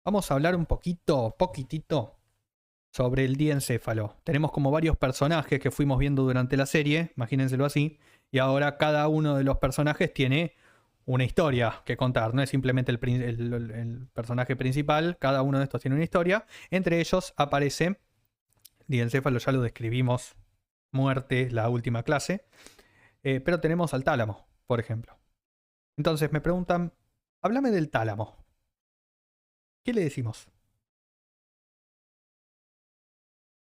Vamos a hablar un poquitito, sobre el diencéfalo. Tenemos como varios personajes que fuimos viendo durante la serie, imagínenselo así, y ahora cada uno de los personajes tiene una historia que contar, no es simplemente el personaje principal, cada uno de estos tiene una historia. Entre ellos aparece, diencéfalo ya lo describimos, muerte, la última clase, pero tenemos al tálamo, por ejemplo. Entonces me preguntan, háblame del tálamo. ¿Qué le decimos?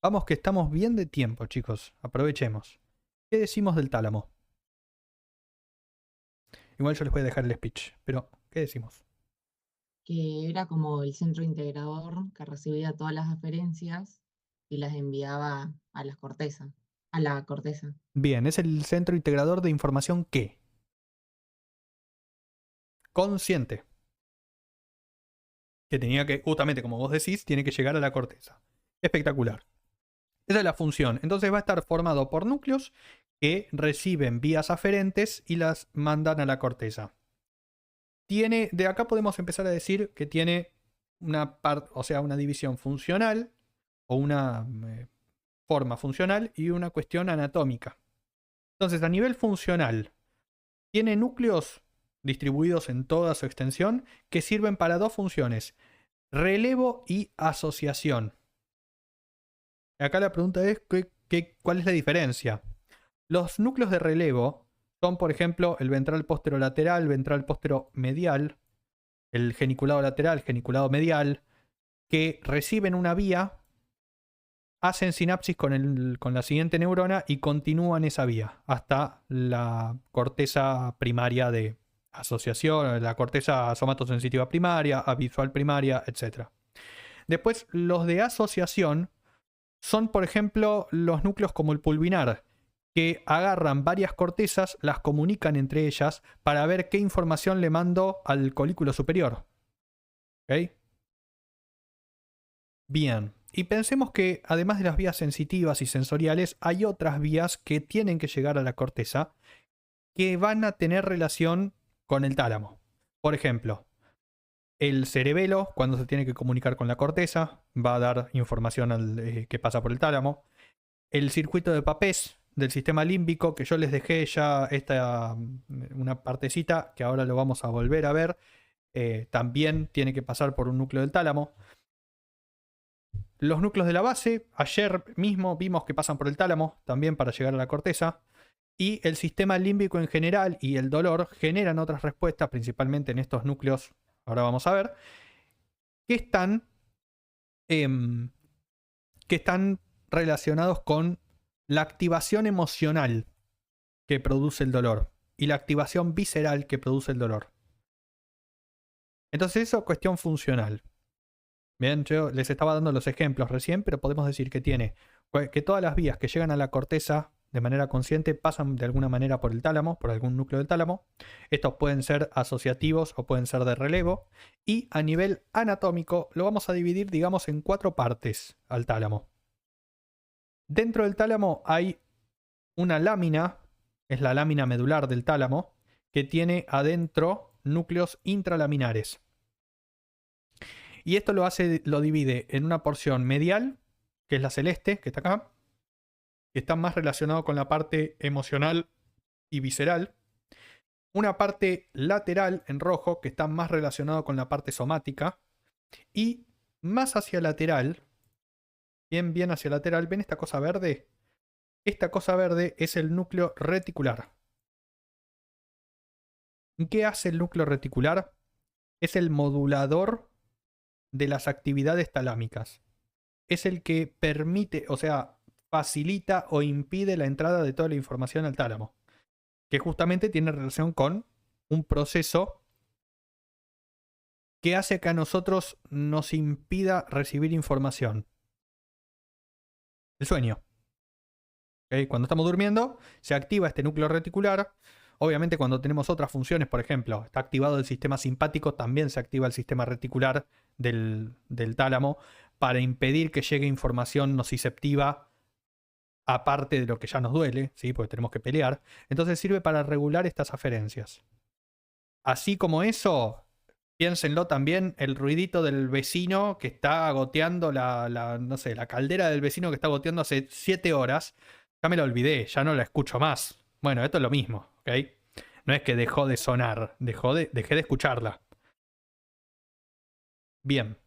Vamos que estamos bien de tiempo, chicos. Aprovechemos. ¿Qué decimos del tálamo? Igual yo les voy a dejar el speech, pero ¿qué decimos? Que era como el centro integrador que recibía todas las aferencias y las enviaba a las cortezas, a la corteza. Bien, es el centro integrador de información ¿qué? Consciente. Que tenía que, justamente como vos decís, tiene que llegar a la corteza. Espectacular. Esa es la función. Entonces va a estar formado por núcleos que reciben vías aferentes y las mandan a la corteza. Tiene, de acá podemos empezar a decir que tiene una parte, o sea, una división funcional o una forma funcional y una cuestión anatómica. Entonces, a nivel funcional, tiene núcleos distribuidos en toda su extensión que sirven para dos funciones: relevo y asociación. Acá la pregunta es: ¿cuál es la diferencia? Los núcleos de relevo son, por ejemplo, el ventral posterolateral, ventral posteromedial, el geniculado lateral, geniculado medial, que reciben una vía, hacen sinapsis con la siguiente neurona y continúan esa vía hasta la corteza primaria de asociación, la corteza somatosensitiva primaria, visual primaria, etc. Después, los de asociación son, por ejemplo, los núcleos como el pulvinar, que agarran varias cortezas, las comunican entre ellas para ver qué información le mando al colículo superior. ¿Ok? Bien. Y pensemos que además de las vías sensitivas y sensoriales, hay otras vías que tienen que llegar a la corteza que van a tener relación con el tálamo. Por ejemplo, el cerebelo, cuando se tiene que comunicar con la corteza, va a dar información que pasa por el tálamo. El circuito de Papez del sistema límbico, que yo les dejé ya una partecita que ahora lo vamos a volver a ver, también tiene que pasar por un núcleo del tálamo. Los núcleos de la base, ayer mismo vimos que pasan por el tálamo, también para llegar a la corteza. Y el sistema límbico en general y el dolor generan otras respuestas, principalmente en estos núcleos, ahora vamos a ver, que están, em, que están relacionados con la activación emocional que produce el dolor y la activación visceral que produce el dolor. Entonces eso es cuestión funcional. Bien, yo les estaba dando los ejemplos recién, pero podemos decir que tiene que todas las vías que llegan a la corteza de manera consciente pasan de alguna manera por el tálamo, por algún núcleo del tálamo. Estos pueden ser asociativos o pueden ser de relevo. Y a nivel anatómico lo vamos a dividir, digamos, en 4 partes al tálamo. Dentro del tálamo hay una lámina, es la lámina medular del tálamo, que tiene adentro núcleos intralaminares. Y esto lo divide en una porción medial, que es la celeste, que está acá, que está más relacionado con la parte emocional y visceral. Una parte lateral en rojo, que está más relacionado con la parte somática. Y más hacia lateral, bien hacia lateral, ¿ven esta cosa verde? Esta cosa verde es el núcleo reticular. ¿Qué hace el núcleo reticular? Es el modulador de las actividades talámicas. Es el que permite, o sea, facilita o impide la entrada de toda la información al tálamo, que justamente tiene relación con un proceso que hace que a nosotros nos impida recibir información. El sueño. ¿Okay? Cuando estamos durmiendo, se activa este núcleo reticular. Obviamente cuando tenemos otras funciones, por ejemplo, está activado el sistema simpático, también se activa el sistema reticular del tálamo para impedir que llegue información nociceptiva aparte de lo que ya nos duele, ¿sí? Porque tenemos que pelear. Entonces sirve para regular estas aferencias. Así como eso, Piénsenlo también, el ruidito del vecino que está goteando no sé, la caldera del vecino que está goteando hace 7 horas. Ya me la olvidé, ya no la escucho más. Bueno, esto es lo mismo, ¿ok? No es que dejó de sonar, dejé de escucharla. Bien.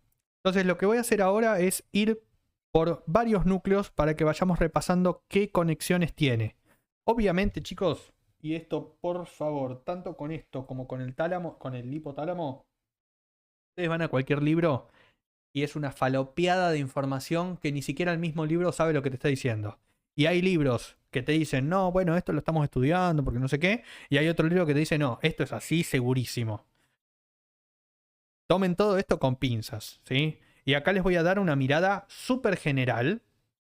Entonces lo que voy a hacer ahora es ir por varios núcleos para que vayamos repasando qué conexiones tiene. Obviamente, chicos, y esto por favor, tanto con esto como con el tálamo, con el hipotálamo, ustedes van a cualquier libro y es una falopeada de información que ni siquiera el mismo libro sabe lo que te está diciendo. Y hay libros que te dicen, no, bueno, esto lo estamos estudiando porque no sé qué. Y hay otro libro que te dice, no, esto es así segurísimo. Tomen todo esto con pinzas, ¿sí? Y acá les voy a dar una mirada súper general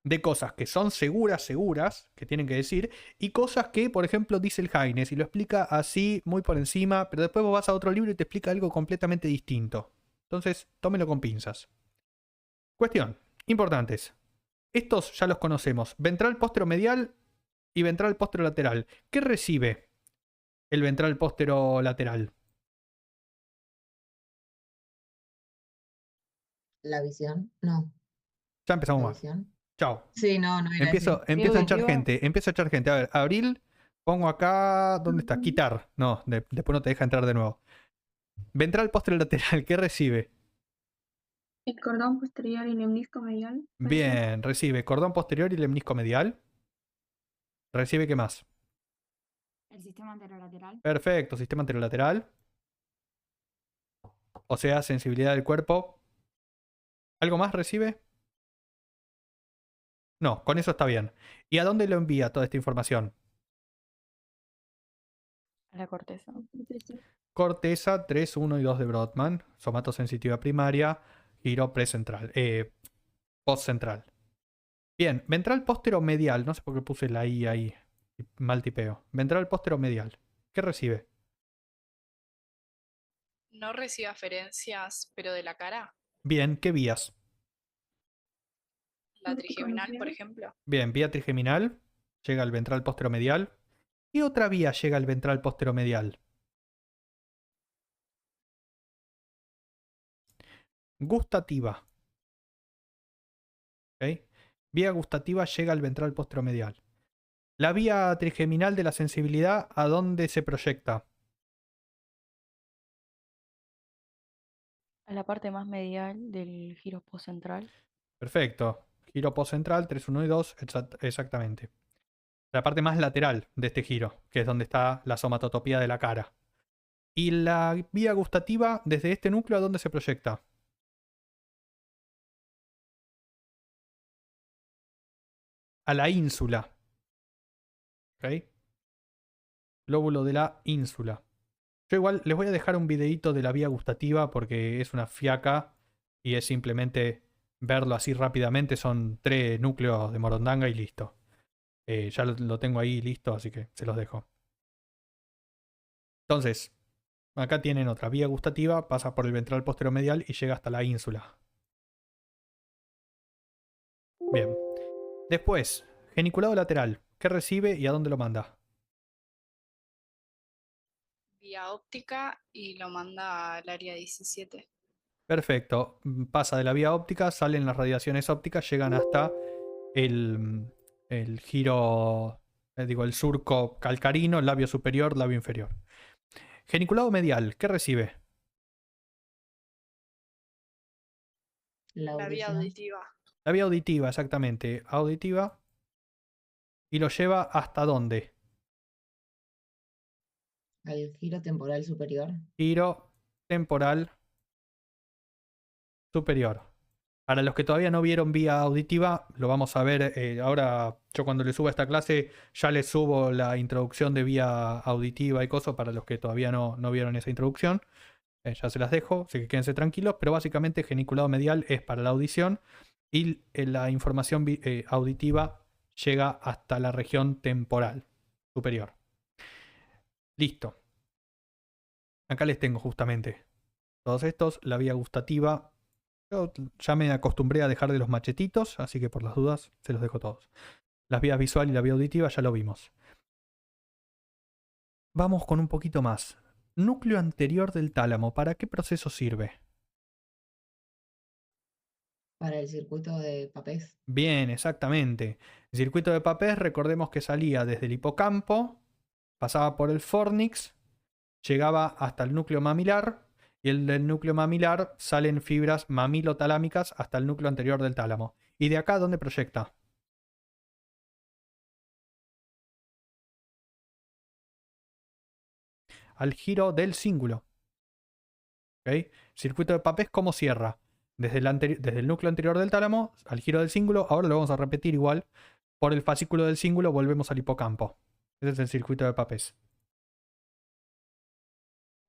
de cosas que son seguras, que tienen que decir, y cosas que, por ejemplo, dice el Haines y lo explica así, muy por encima, pero después vos vas a otro libro y te explica algo completamente distinto. Entonces, tómenlo con pinzas. Cuestión, importantes. Estos ya los conocemos. Ventral posteromedial y ventral posterolateral. ¿Qué recibe el ventral posterolateral? ¿La visión? No, Ya empezamos la mal. visión. Chao. Sí, no, no era ese. Empiezo a echar Auditiva. gente. Empiezo a echar gente. A ver, Abril, pongo acá. ¿Dónde está? Quitar. No, después no te deja entrar de nuevo. Ventral posterolateral, ¿qué recibe? El cordón posterior y lemnisco medial. ¿Puede ser? Bien, recibe cordón posterior y lemnisco medial. ¿Recibe qué más? El sistema anterolateral. Perfecto, sistema anterolateral. O sea, sensibilidad del cuerpo. ¿Algo más recibe? No, con eso está bien. ¿Y a dónde lo envía toda esta información? A la corteza. Corteza 3, 1 y 2 de Brodmann. Somatosensitiva primaria. Giro precentral. Postcentral. Bien, ventral posteromedial. No sé por qué puse la I ahí. Mal tipeo. Ventral posteromedial. ¿Qué recibe? No recibe aferencias, pero de la cara, Bien, ¿qué vías? la trigeminal, por ejemplo. Bien, vía trigeminal. Llega al ventral posteromedial. ¿Qué otra vía llega al ventral posteromedial? Gustativa. ¿Ok? Vía gustativa llega al ventral posteromedial. La vía trigeminal de la sensibilidad, ¿a dónde se proyecta? A la parte más medial del giro postcentral. Perfecto. Giro postcentral, 3, 1 y 2, exactamente. La parte más lateral de este giro, que es donde está la somatotopía de la cara. ¿Y la vía gustativa, desde este núcleo, a dónde se proyecta? A la ínsula. ¿Ok? Lóbulo de la ínsula. Yo igual les voy a dejar un videíto de la vía gustativa porque es una fiaca y es simplemente verlo así rápidamente. Son 3 núcleos de morondanga y listo. Ya lo tengo ahí listo, así que se los dejo. Entonces, acá tienen otra vía gustativa, pasa por el ventral posteromedial y llega hasta la ínsula. Bien. Después, geniculado lateral. ¿Qué recibe y a dónde lo manda? Vía óptica y lo manda al área 17. Perfecto. Pasa de la vía óptica, salen las radiaciones ópticas, llegan hasta el giro, digo, el surco calcarino, labio superior, labio inferior. Geniculado medial, ¿qué recibe? La La vía audición. auditiva. La vía auditiva, exactamente. Auditiva. ¿Y lo lleva hasta dónde? Al giro temporal superior. Giro temporal superior. Para los que todavía no vieron vía auditiva, lo vamos a ver ahora. Yo cuando le suba esta clase ya les subo la introducción de vía auditiva y cosas para los que todavía no vieron esa introducción. Ya se las dejo, así que quédense tranquilos. Pero básicamente geniculado medial es para la audición y la información auditiva llega hasta la región temporal superior. Listo. Acá les tengo justamente todos estos. La vía gustativa. Yo ya me acostumbré a dejar de los machetitos, así que por las dudas se los dejo todos. Las vías visual y la vía auditiva ya lo vimos. Vamos con un poquito más. núcleo anterior del tálamo, ¿para qué proceso sirve? Para el circuito de Papez. Bien, exactamente. El circuito de Papez, recordemos que salía desde el hipocampo, pasaba por el fornix, llegaba hasta el núcleo mamilar, y el del núcleo mamilar salen fibras mamilotalámicas hasta el núcleo anterior del tálamo. ¿Y de acá dónde proyecta? Al giro del cíngulo. ¿Okay? Circuito de Papez, ¿cómo cierra? Desde el núcleo anterior del tálamo al giro del cíngulo. Ahora lo vamos a repetir igual. Por el fascículo del cíngulo volvemos al hipocampo. Ese es el circuito de Papez.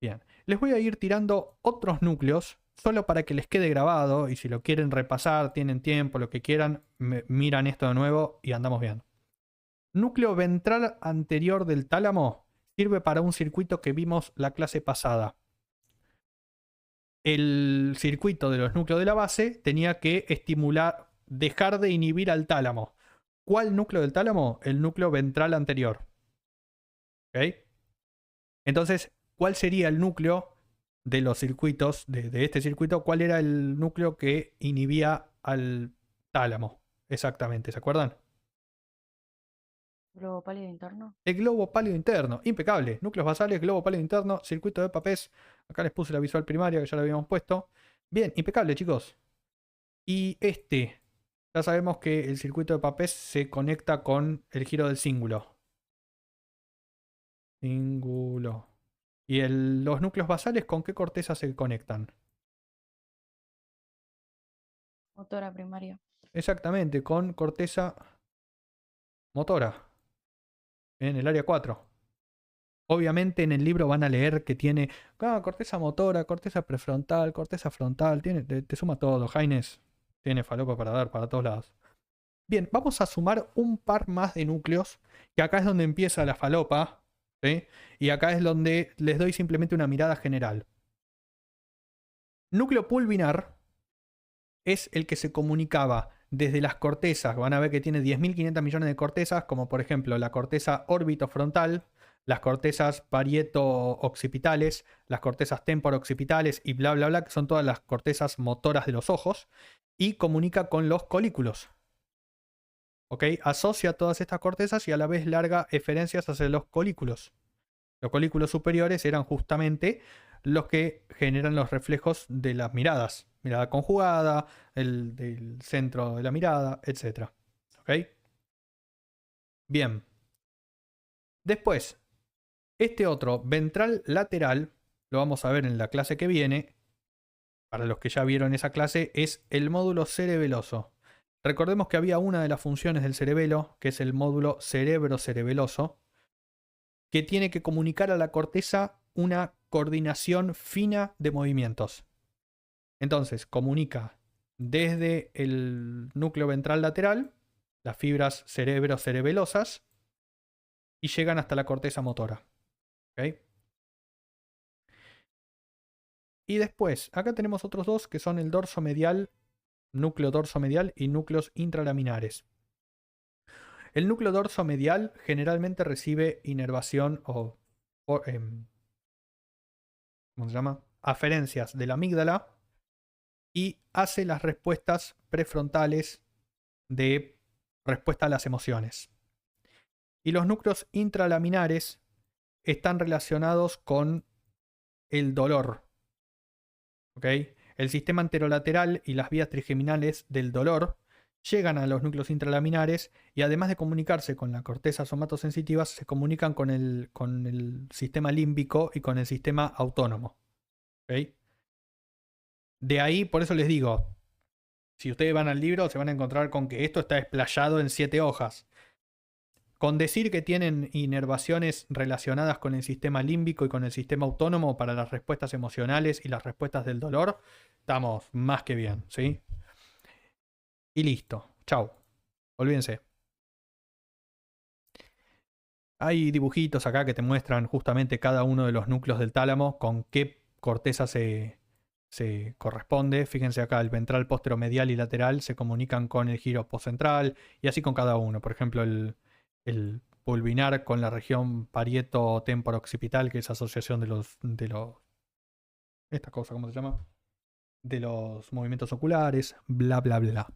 Bien. Les voy a ir tirando otros núcleos solo para que les quede grabado. Y si lo quieren repasar, tienen tiempo, lo que quieran, miran esto de nuevo y andamos bien. Núcleo ventral anterior del tálamo sirve para un circuito que vimos la clase pasada. El circuito de los núcleos de la base tenía que estimular, dejar de inhibir al tálamo. ¿Cuál núcleo del tálamo? El núcleo ventral anterior. ¿Ok? Entonces, ¿cuál sería el núcleo de los circuitos, de este circuito? ¿Cuál era el núcleo que inhibía al tálamo? Exactamente, ¿se acuerdan? ¿Globo pálido interno? El globo pálido interno, impecable. Núcleos basales, globo pálido interno, circuito de Papez. Acá les puse la visual primaria que ya la habíamos puesto. Bien, impecable, chicos. Y ya sabemos que el circuito de Papez se conecta con el giro del cíngulo. Cíngulo. ¿Y los núcleos basales con qué corteza se conectan? Motora primaria. Exactamente, con corteza motora. En el área 4. Obviamente en el libro van a leer que tiene corteza motora, corteza prefrontal, corteza frontal. Te suma todo, Jaines. Tiene falopa para dar para todos lados. Bien, vamos a sumar un par más de núcleos, que acá es donde empieza la falopa, ¿sí? Y acá es donde les doy simplemente una mirada general. Núcleo pulvinar es el que se comunicaba desde las cortezas. Van a ver que tiene 10.500 millones de cortezas, como por ejemplo la corteza órbito-frontal, las cortezas parieto-occipitales, las cortezas temporo-occipitales y bla bla bla, que son todas las cortezas motoras de los ojos, y comunica con los colículos. ¿Ok? Asocia todas estas cortezas y a la vez larga eferencias hacia los colículos. Los colículos superiores eran justamente los que generan los reflejos de las miradas. Mirada conjugada, el del centro de la mirada, etc. ¿Ok? Bien. Después, este otro, ventral lateral, lo vamos a ver en la clase que viene. Para los que ya vieron esa clase, es el módulo cerebeloso. Recordemos que había una de las funciones del cerebelo, que es el módulo cerebro-cerebeloso, que tiene que comunicar a la corteza una coordinación fina de movimientos. Entonces, comunica desde el núcleo ventral lateral, las fibras cerebro-cerebelosas, y llegan hasta la corteza motora. ¿Ok? Y después, acá tenemos otros dos que son el dorso medial, núcleo dorso medial y núcleos intralaminares. El núcleo dorso medial generalmente recibe inervación o ¿cómo se llama? Aferencias de la amígdala y hace las respuestas prefrontales de respuesta a las emociones. Y los núcleos intralaminares están relacionados con el dolor. ¿Ok? El sistema anterolateral y las vías trigeminales del dolor llegan a los núcleos intralaminares y además de comunicarse con la corteza somatosensitiva, se comunican con el sistema límbico y con el sistema autónomo. ¿Ok? De ahí, por eso les digo, si ustedes van al libro se van a encontrar con que esto está explayado en 7 hojas. Con decir que tienen inervaciones relacionadas con el sistema límbico y con el sistema autónomo para las respuestas emocionales y las respuestas del dolor, estamos más que bien, ¿sí? Y listo. Chau. Olvídense. Hay dibujitos acá que te muestran justamente cada uno de los núcleos del tálamo con qué corteza se corresponde. Fíjense acá, el ventral posteromedial y lateral se comunican con el giro postcentral y así con cada uno. Por ejemplo, el pulvinar con la región parieto-temporo-occipital, que es asociación de los esta cosa, ¿cómo se llama? De los movimientos oculares, bla, bla, bla.